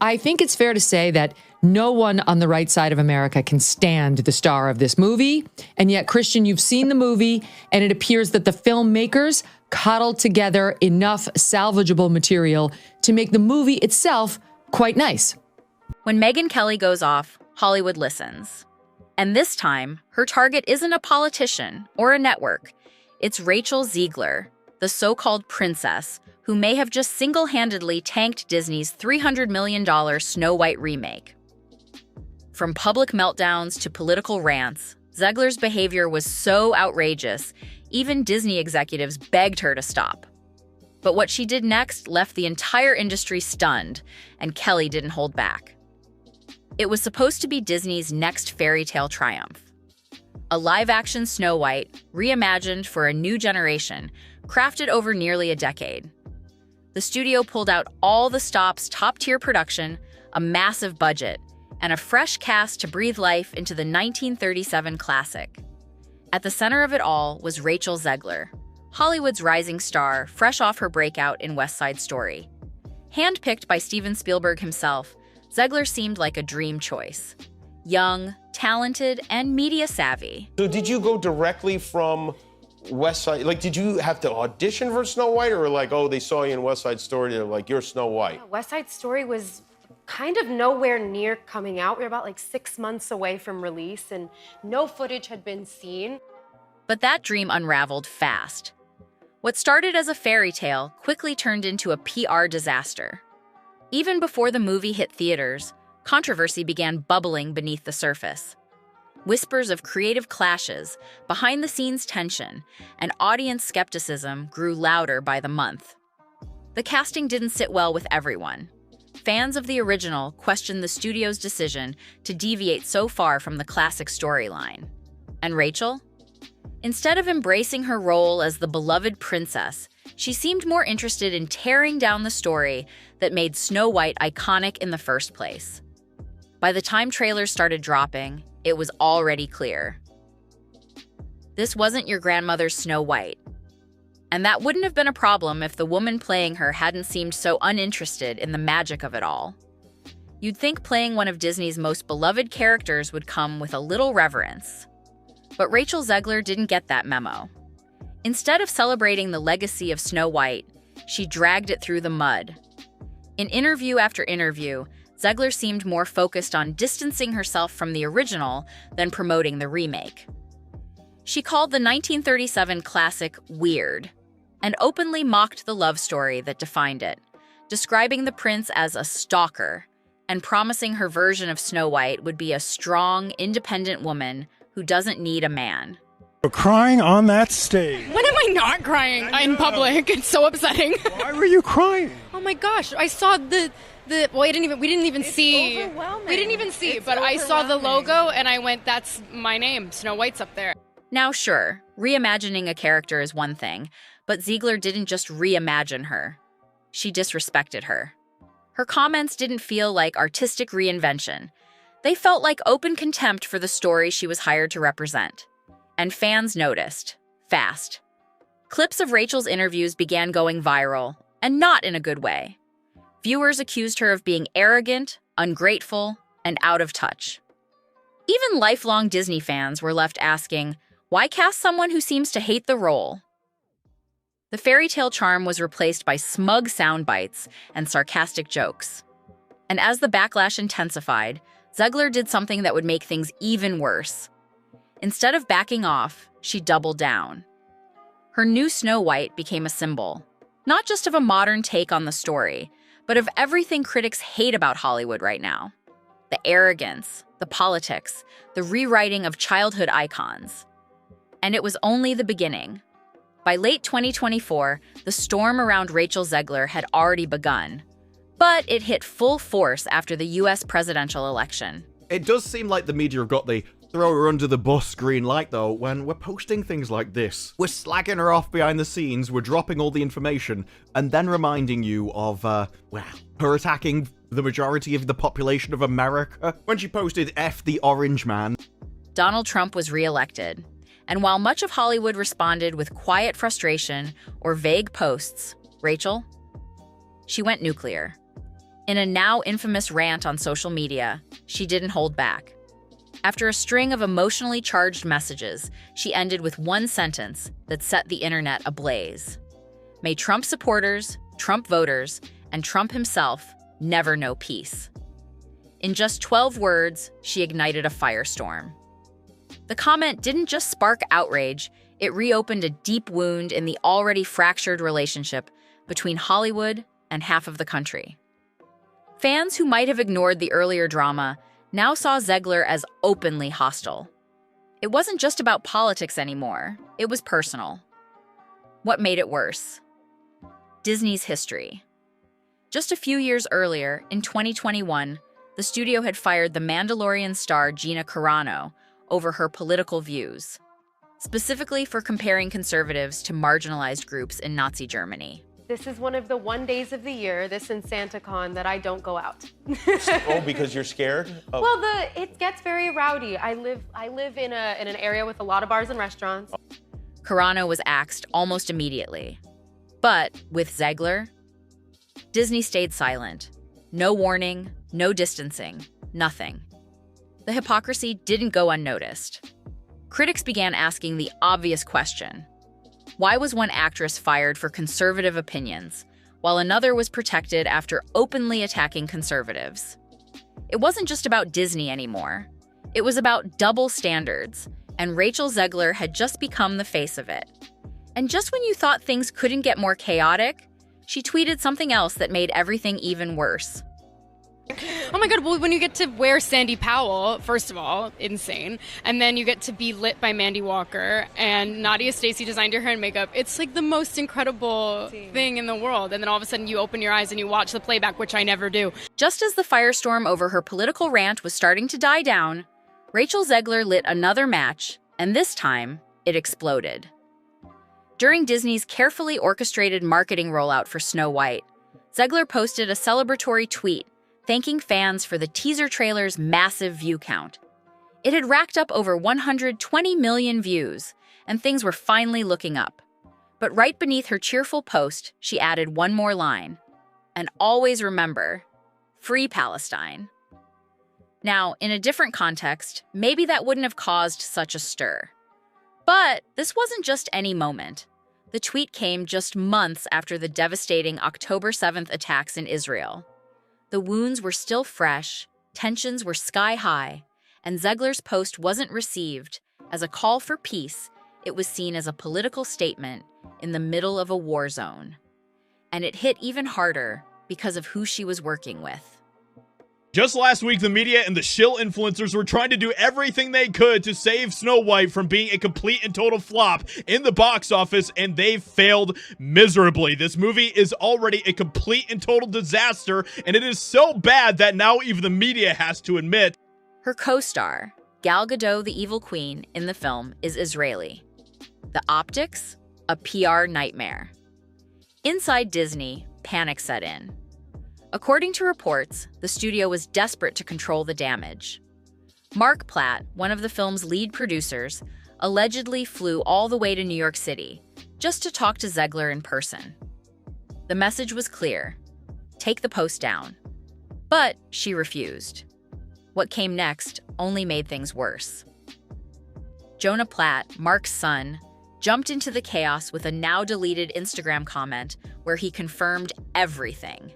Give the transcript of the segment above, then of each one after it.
I think it's fair to say that no one on the right side of America can stand the star of this movie. And yet, Christian, you've seen the movie, and it appears that the filmmakers cobbled together enough salvageable material to make the movie itself quite nice. When Megyn Kelly goes off, Hollywood listens. And this time, her target isn't a politician or a network. It's Rachel Zegler, the so-called princess, who may have just single-handedly tanked Disney's $300 million Snow White remake. From public meltdowns to political rants, Zegler's behavior was so outrageous, even Disney executives begged her to stop. But what she did next left the entire industry stunned, and Kelly didn't hold back. It was supposed to be Disney's next fairy tale triumph. A live-action Snow White, reimagined for a new generation, crafted over nearly a decade. The studio pulled out all the stops, top-tier production, a massive budget, and a fresh cast to breathe life into the 1937 classic. At the center of it all was Rachel Zegler, Hollywood's rising star, fresh off her breakout in West Side Story. Handpicked by Steven Spielberg himself, Zegler seemed like a dream choice. Young, talented, and media savvy. So did you go directly from West Side? Like, did you have to audition for Snow White, or like, oh, they saw you in West Side Story, they're like, you're Snow White? Yeah, West Side Story was kind of nowhere near coming out. We were about like 6 months away from release, and no footage had been seen. But that dream unraveled fast. What started as a fairy tale quickly turned into a PR disaster. Even before the movie hit theaters, controversy began bubbling beneath the surface. Whispers of creative clashes, behind-the-scenes tension, and audience skepticism grew louder by the month. The casting didn't sit well with everyone. Fans of the original questioned the studio's decision to deviate so far from the classic storyline. And Rachel? Instead of embracing her role as the beloved princess, she seemed more interested in tearing down the story that made Snow White iconic in the first place. By the time trailers started dropping, it was already clear. This wasn't your grandmother's Snow White. And that wouldn't have been a problem if the woman playing her hadn't seemed so uninterested in the magic of it all. You'd think playing one of Disney's most beloved characters would come with a little reverence. But Rachel Zegler didn't get that memo. Instead of celebrating the legacy of Snow White, she dragged it through the mud. In interview after interview, Zegler seemed more focused on distancing herself from the original than promoting the remake. She called the 1937 classic weird, and openly mocked the love story that defined it, describing the prince as a stalker, and promising her version of Snow White would be a strong, independent woman who doesn't need a man. Crying on that stage. When am I not crying in public? It's so upsetting. Why were you crying? Oh my gosh, I saw the well, we didn't even see. We didn't even see, but I saw the logo and I went, that's my name. Snow White's up there. Now sure, reimagining a character is one thing, but Zegler didn't just reimagine her. She disrespected her. Her comments didn't feel like artistic reinvention. They felt like open contempt for the story she was hired to represent. And fans noticed. Fast. Clips of Rachel's interviews began going viral, and not in a good way. Viewers accused her of being arrogant, ungrateful, and out of touch. Even lifelong Disney fans were left asking, why cast someone who seems to hate the role? The fairy tale charm was replaced by smug sound bites and sarcastic jokes. And as the backlash intensified, Zegler did something that would make things even worse. Instead of backing off, she doubled down. Her new Snow White became a symbol, not just of a modern take on the story, but of everything critics hate about Hollywood right now. The arrogance, the politics, the rewriting of childhood icons. And it was only the beginning. By late 2024, the storm around Rachel Zegler had already begun, but it hit full force after the US presidential election. It does seem like the media have got the throw her under the bus green light, though, when we're posting things like this. We're slagging her off behind the scenes, we're dropping all the information, and then reminding you of, her attacking the majority of the population of America when she posted F the Orange Man. Donald Trump was reelected, and while much of Hollywood responded with quiet frustration or vague posts, Rachel? She went nuclear. In a now infamous rant on social media, she didn't hold back. After a string of emotionally charged messages, she ended with one sentence that set the internet ablaze. May Trump supporters, Trump voters, and Trump himself never know peace. In just 12 words, she ignited a firestorm. The comment didn't just spark outrage, it reopened a deep wound in the already fractured relationship between Hollywood and half of the country. Fans who might have ignored the earlier drama now saw Zegler as openly hostile. It wasn't just about politics anymore, it was personal. What made it worse? Disney's history. Just a few years earlier, in 2021, the studio had fired the Mandalorian star Gina Carano over her political views, specifically for comparing conservatives to marginalized groups in Nazi Germany. This is one of the days of the year, this and SantaCon, that I don't go out. Oh, because you're scared? Oh. Well, it gets very rowdy. I live in an area with a lot of bars and restaurants. Carano was axed almost immediately. But with Zegler, Disney stayed silent. No warning, no distancing, nothing. The hypocrisy didn't go unnoticed. Critics began asking the obvious question. Why was one actress fired for conservative opinions, while another was protected after openly attacking conservatives? It wasn't just about Disney anymore. It was about double standards, and Rachel Zegler had just become the face of it. And just when you thought things couldn't get more chaotic, she tweeted something else that made everything even worse. Oh my God, well, when you get to wear Sandy Powell, first of all, insane. And then you get to be lit by Mandy Walker, and Nadia Stacey designed your hair and makeup. It's like the most incredible thing in the world. And then all of a sudden you open your eyes and you watch the playback, which I never do. Just as the firestorm over her political rant was starting to die down, Rachel Zegler lit another match, and this time, it exploded. During Disney's carefully orchestrated marketing rollout for Snow White, Zegler posted a celebratory tweet thanking fans for the teaser trailer's massive view count. It had racked up over 120 million views, and things were finally looking up. But right beneath her cheerful post, she added one more line. And always remember, free Palestine. Now, in a different context, maybe that wouldn't have caused such a stir. But this wasn't just any moment. The tweet came just months after the devastating October 7th attacks in Israel. The wounds were still fresh, tensions were sky high, and Zegler's post wasn't received as a call for peace. It was seen as a political statement in the middle of a war zone. And it hit even harder because of who she was working with. Just last week, the media and the shill influencers were trying to do everything they could to save Snow White from being a complete and total flop in the box office, and they failed miserably. This movie is already a complete and total disaster, and it is so bad that now even the media has to admit. Her co-star, Gal Gadot, the evil queen in the film, is Israeli. The optics? A PR nightmare. Inside Disney, panic set in. According to reports, the studio was desperate to control the damage. Mark Platt, one of the film's lead producers, allegedly flew all the way to New York City just to talk to Zegler in person. The message was clear: take the post down. But she refused. What came next only made things worse. Jonah Platt, Mark's son, jumped into the chaos with a now-deleted Instagram comment where he confirmed everything.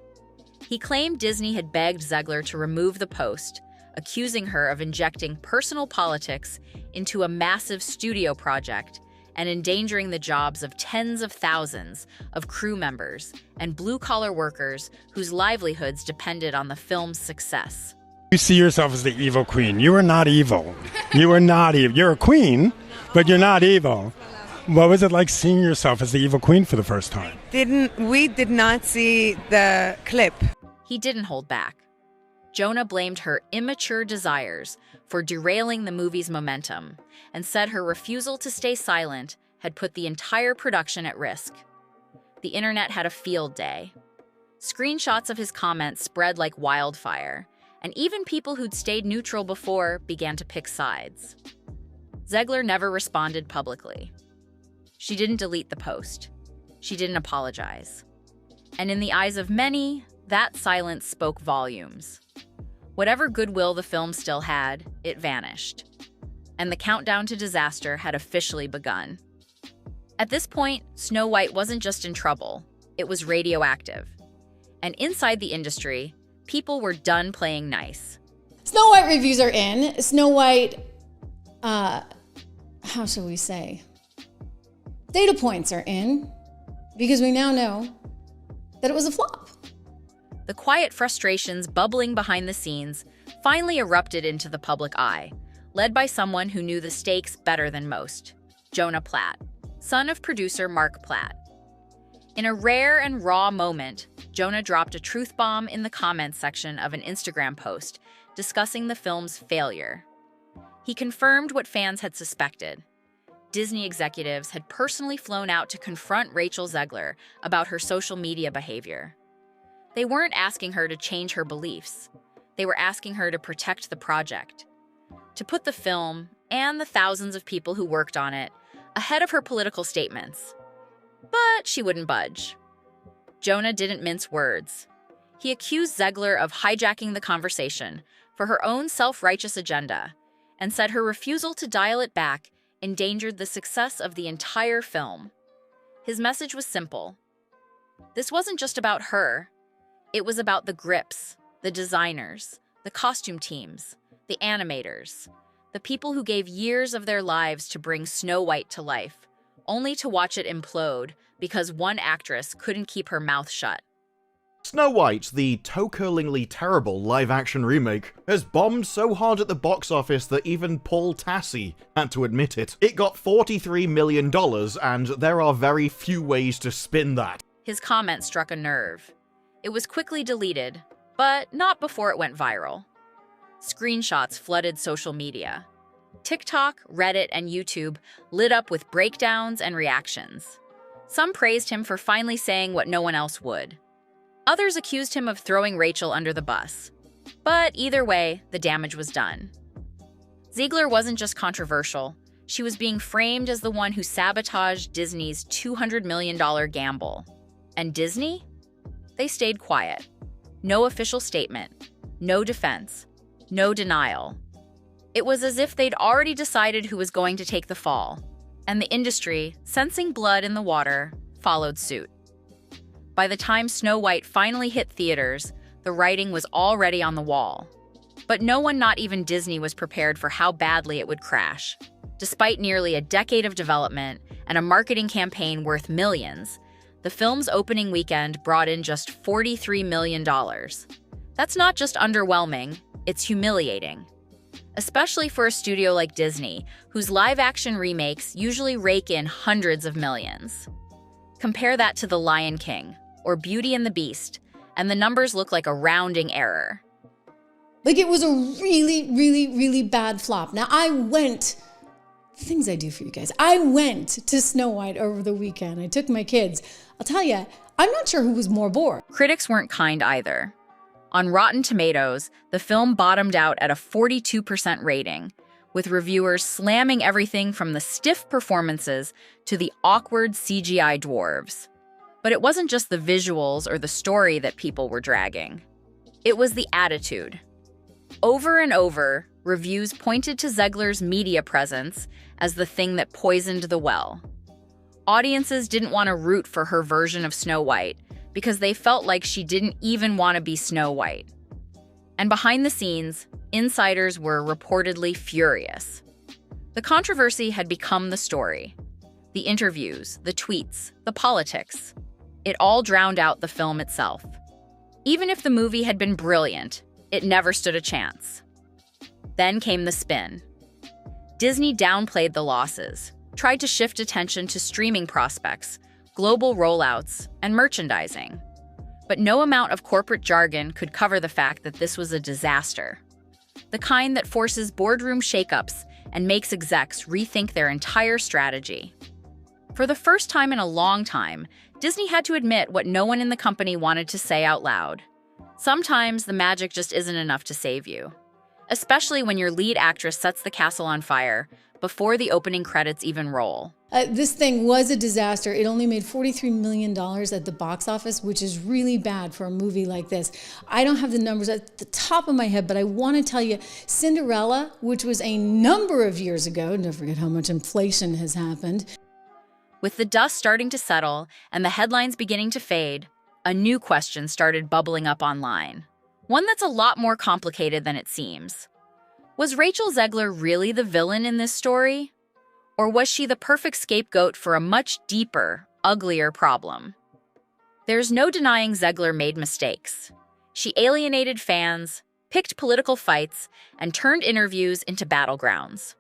He claimed Disney had begged Zegler to remove the post, accusing her of injecting personal politics into a massive studio project and endangering the jobs of tens of thousands of crew members and blue-collar workers whose livelihoods depended on the film's success. You see yourself as the evil queen. You are not evil. You are not evil. You're a queen, but you're not evil. What was it like seeing yourself as the evil queen for the first time? We did not see the clip. He didn't hold back. Jonah blamed her immature desires for derailing the movie's momentum and said her refusal to stay silent had put the entire production at risk. The internet had a field day. Screenshots of his comments spread like wildfire, and even people who'd stayed neutral before began to pick sides. Zegler never responded publicly. She didn't delete the post. She didn't apologize. And in the eyes of many, That silence spoke volumes. Whatever goodwill the film still had, it vanished. And the countdown to disaster had officially begun. At this point, Snow White wasn't just in trouble, it was radioactive. And inside the industry, people were done playing nice. Snow White reviews are in. Snow White, how shall we say? Data points are in, because we now know that it was a flop. The quiet frustrations bubbling behind the scenes finally erupted into the public eye, led by someone who knew the stakes better than most, Jonah Platt, son of producer Mark Platt. In a rare and raw moment, Jonah dropped a truth bomb in the comments section of an Instagram post discussing the film's failure. He confirmed what fans had suspected. Disney executives had personally flown out to confront Rachel Zegler about her social media behavior. They weren't asking her to change her beliefs. They were asking her to protect the project, to put the film and the thousands of people who worked on it ahead of her political statements. But she wouldn't budge. Jonah didn't mince words. He accused Zegler of hijacking the conversation for her own self-righteous agenda and said her refusal to dial it back endangered the success of the entire film. His message was simple. This wasn't just about her. It was about the grips, the designers, the costume teams, the animators, the people who gave years of their lives to bring Snow White to life, only to watch it implode because one actress couldn't keep her mouth shut. Snow White, the toe-curlingly terrible live-action remake, has bombed so hard at the box office that even Paul Tassi had to admit it. It got $43 million, and there are very few ways to spin that. His comment struck a nerve. It was quickly deleted, but not before it went viral. Screenshots flooded social media. TikTok, Reddit, and YouTube lit up with breakdowns and reactions. Some praised him for finally saying what no one else would. Others accused him of throwing Rachel under the bus. But either way, the damage was done. Zegler wasn't just controversial. She was being framed as the one who sabotaged Disney's $200 million gamble. And Disney? They stayed quiet. No official statement, no defense, no denial. It was as if they'd already decided who was going to take the fall, and the industry, sensing blood in the water, followed suit. By the time Snow White finally hit theaters, the writing was already on the wall. But no one, not even Disney, was prepared for how badly it would crash. Despite nearly a decade of development and a marketing campaign worth millions, the film's opening weekend brought in just $43 million. That's not just underwhelming, it's humiliating. Especially for a studio like Disney, whose live-action remakes usually rake in hundreds of millions. Compare that to The Lion King or Beauty and the Beast, and the numbers look like a rounding error. Like, it was a really, really, really bad flop. Now, things I do for you guys. I went to Snow White over the weekend. I took my kids. I'll tell you, I'm not sure who was more bored. Critics weren't kind either. On Rotten Tomatoes, the film bottomed out at a 42% rating, with reviewers slamming everything from the stiff performances to the awkward CGI dwarves. But it wasn't just the visuals or the story that people were dragging. It was the attitude. Over and over, reviews pointed to Zegler's media presence as the thing that poisoned the well. Audiences didn't want to root for her version of Snow White because they felt like she didn't even want to be Snow White. And behind the scenes, insiders were reportedly furious. The controversy had become the story. The interviews, the tweets, the politics. It all drowned out the film itself. Even if the movie had been brilliant, it never stood a chance. Then came the spin. Disney downplayed the losses, tried to shift attention to streaming prospects, global rollouts, and merchandising. But no amount of corporate jargon could cover the fact that this was a disaster. The kind that forces boardroom shakeups and makes execs rethink their entire strategy. For the first time in a long time, Disney had to admit what no one in the company wanted to say out loud. Sometimes the magic just isn't enough to save you, especially when your lead actress sets the castle on fire before the opening credits even roll. This thing was a disaster. It only made $43 million at the box office, which is really bad for a movie like this. I don't have the numbers at the top of my head, but I want to tell you, Cinderella, which was a number of years ago, don't forget how much inflation has happened. With the dust starting to settle and the headlines beginning to fade, a new question started bubbling up online. One that's a lot more complicated than it seems. Was Rachel Zegler really the villain in this story? Or was she the perfect scapegoat for a much deeper, uglier problem? There's no denying Zegler made mistakes. She alienated fans, picked political fights, and turned interviews into battlegrounds.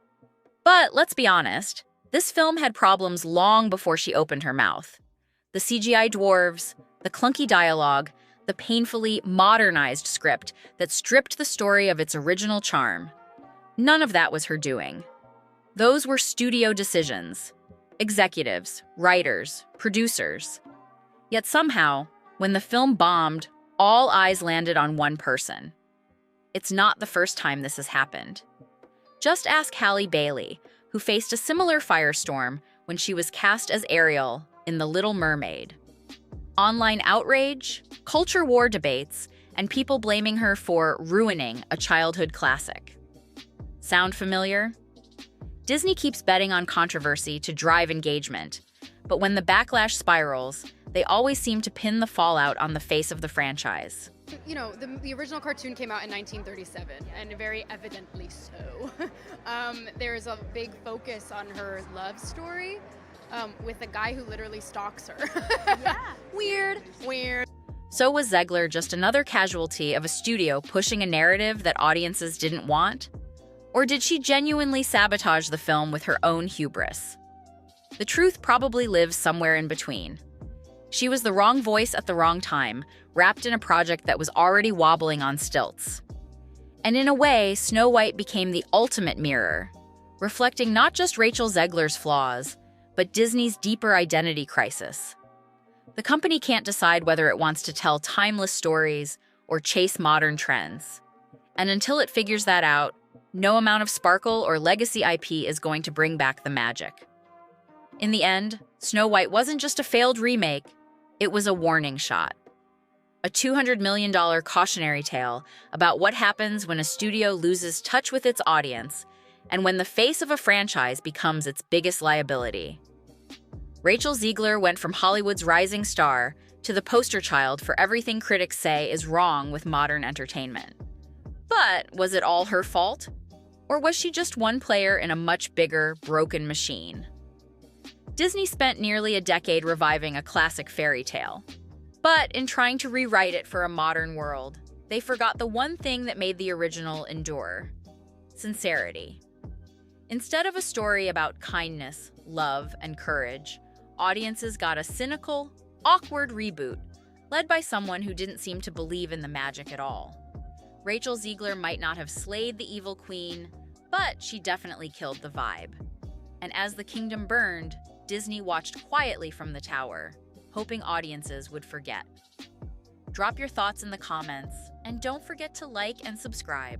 But let's be honest, this film had problems long before she opened her mouth. The CGI dwarves, the clunky dialogue, the painfully modernized script that stripped the story of its original charm. None of that was her doing. Those were studio decisions. Executives, writers, producers. Yet somehow, when the film bombed, all eyes landed on one person. It's not the first time this has happened. Just ask Halle Bailey, who faced a similar firestorm when she was cast as Ariel in The Little Mermaid. Online outrage, culture war debates, and people blaming her for ruining a childhood classic. Sound familiar? Disney keeps betting on controversy to drive engagement, but when the backlash spirals, they always seem to pin the fallout on the face of the franchise. You know, the original cartoon came out in 1937, and very evidently so. There's a big focus on her love story with a guy who literally stalks her. Yeah. Weird. So was Zegler just another casualty of a studio pushing a narrative that audiences didn't want? Or did she genuinely sabotage the film with her own hubris? The truth probably lives somewhere in between. She was the wrong voice at the wrong time, wrapped in a project that was already wobbling on stilts. And in a way, Snow White became the ultimate mirror, reflecting not just Rachel Zegler's flaws, but Disney's deeper identity crisis. The company can't decide whether it wants to tell timeless stories or chase modern trends. And until it figures that out, no amount of sparkle or legacy IP is going to bring back the magic. In the end, Snow White wasn't just a failed remake, it was a warning shot. A $200 million cautionary tale about what happens when a studio loses touch with its audience and when the face of a franchise becomes its biggest liability. Rachel Zegler went from Hollywood's rising star to the poster child for everything critics say is wrong with modern entertainment. But was it all her fault? Or was she just one player in a much bigger, broken machine? Disney spent nearly a decade reviving a classic fairy tale. But in trying to rewrite it for a modern world, they forgot the one thing that made the original endure: sincerity. Instead of a story about kindness, love, and courage, audiences got a cynical, awkward reboot, led by someone who didn't seem to believe in the magic at all. Rachel Zegler might not have slayed the evil queen, but she definitely killed the vibe. And as the kingdom burned, Disney watched quietly from the tower, hoping audiences would forget. Drop your thoughts in the comments, and don't forget to like and subscribe.